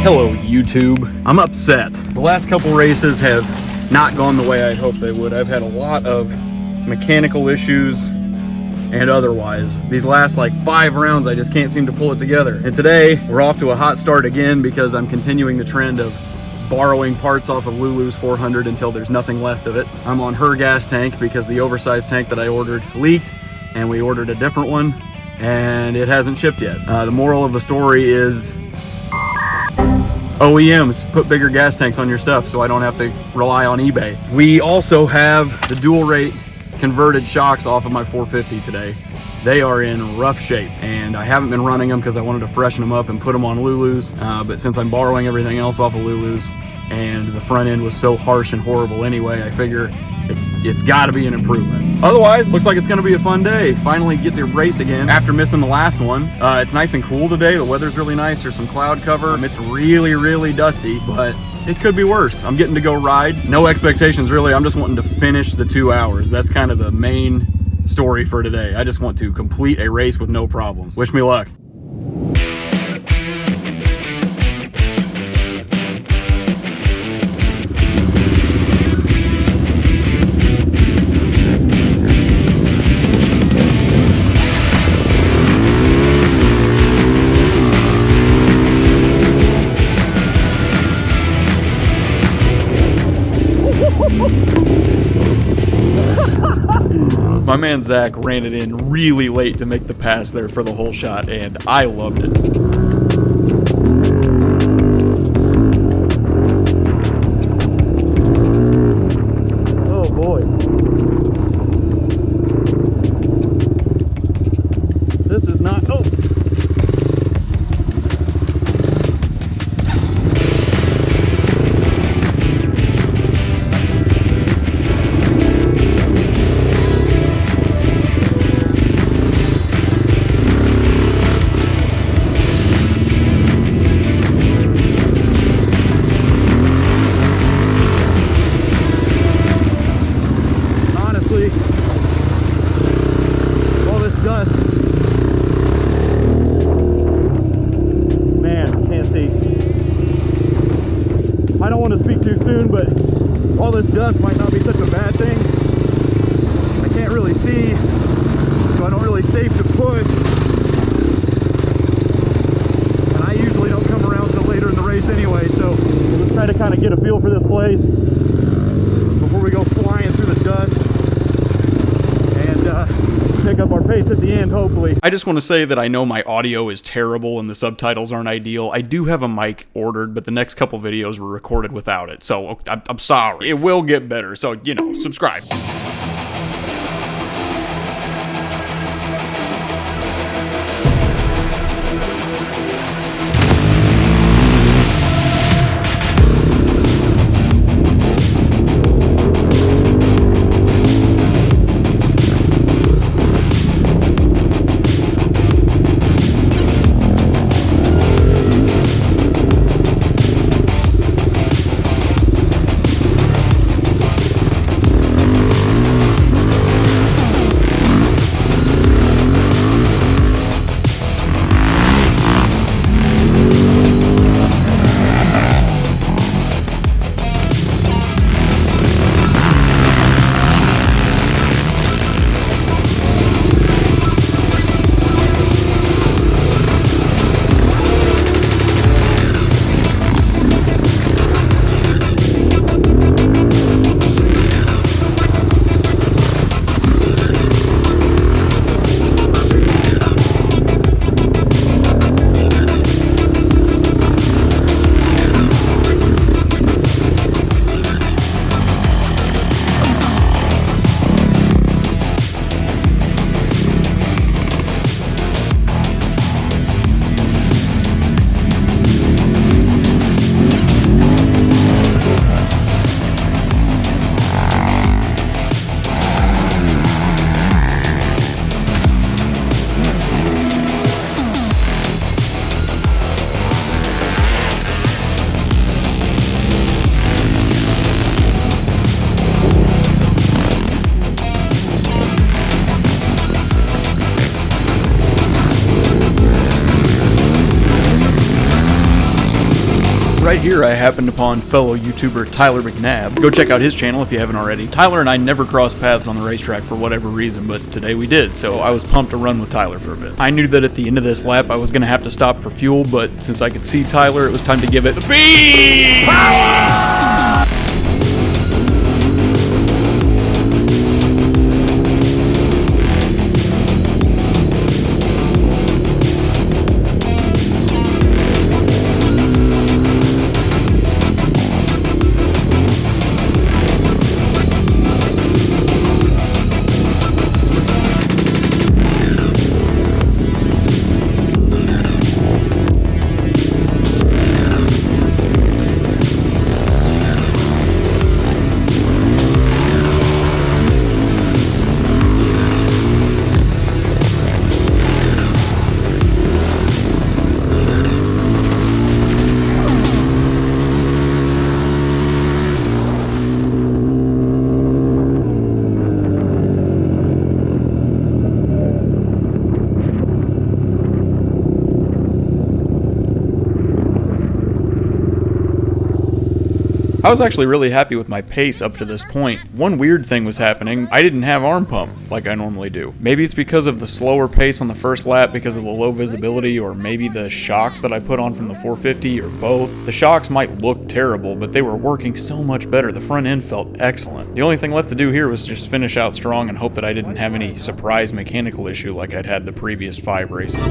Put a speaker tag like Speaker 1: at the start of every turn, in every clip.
Speaker 1: Hello YouTube. I'm upset. The last couple races have not gone the way I hoped they would. I've had a lot of mechanical issues and otherwise. These last like 5 rounds I just can't seem to pull it together. And today we're off to a hot start again because I'm continuing the trend of borrowing parts off of Lulu's 400 until there's nothing left of it. I'm on her gas tank because the oversized tank that I ordered leaked and we ordered a different one and it hasn't shipped yet. The moral of the story is OEMs, put bigger gas tanks on your stuff so I don't have to rely on eBay. We also have the dual rate converted shocks off of my 450 today. They are in rough shape and I haven't been running them because I wanted to freshen them up and put them on Lulu's, but since I'm borrowing everything else off of Lulu's and the front end was so harsh and horrible anyway, I figure it's got to be an improvement. Otherwise, looks like it's going to be a fun day. Finally get to race again after missing the last one. It's nice and cool today. The weather's really nice. There's some cloud cover. It's really dusty, but it could be worse. I'm getting to go ride. No expectations really. I'm just wanting to finish the 2 hours. That's kind of the main story for today. I just want to complete a race with no problems. Wish me luck. My man Zach ran it in really late to make the pass there for the whole shot, and I loved it. Oh boy. This is not, oh! All this dust, man, can't see. I don't want to speak too soon, but all this dust might not be such a bad thing. I can't really see, so I don't really safe to push. And I usually don't come around till later in the race anyway, so we'll just try to kind of get a feel for this place before we go flying through the dust. Pick up our pace at the end, hopefully. I just want to say that I know my audio is terrible and the subtitles aren't ideal. I do have a mic ordered, but the next couple videos were recorded without it, so I'm sorry. It will get better, so, you know, subscribe. right here I happened upon fellow YouTuber Tyler McNabb. Go check out his channel if you haven't already. Tyler and I never crossed paths on the racetrack for whatever reason, but today we did, so I was pumped to run with Tyler for a bit. I knew that at the end of this lap I was going to have to stop for fuel, but since I could see Tyler, it was time to give it the beat! Power! I was actually really happy with my pace up to this point. One weird thing was happening. I didn't have arm pump like I normally do. Maybe it's because of the slower pace on the first lap because of the low visibility, or maybe the shocks that I put on from the 450, or both. The shocks might look terrible, but they were working so much better. The front end felt excellent. The only thing left to do here was just finish out strong and hope that I didn't have any surprise mechanical issue like I'd had the previous 5 races.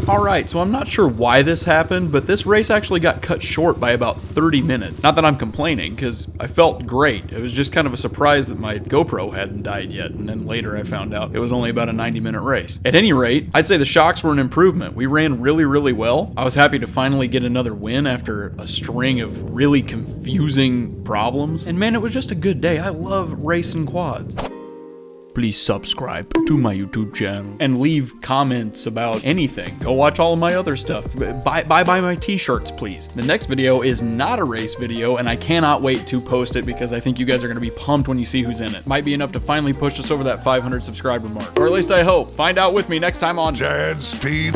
Speaker 1: Alright, so I'm not sure why this happened, but this race actually got cut short by about 30 minutes. Not that I'm complaining, because I felt great. It was just kind of a surprise that my GoPro hadn't died yet, and then later I found out it was only about a 90-minute race. At any rate, I'd say the shocks were an improvement. We ran really, really well. I was happy to finally get another win after a string of really confusing problems. And man, it was just a good day. I love racing quads. please subscribe to my YouTube channel and leave comments about anything. Go watch all of my other stuff. Buy my t-shirts, please. The next video is not a race video, and I cannot wait to post it because I think you guys are going to be pumped when you see who's in it. Might be enough to finally push us over that 500 subscriber mark, or at least I hope. Find out with me next time on
Speaker 2: Dad Speed.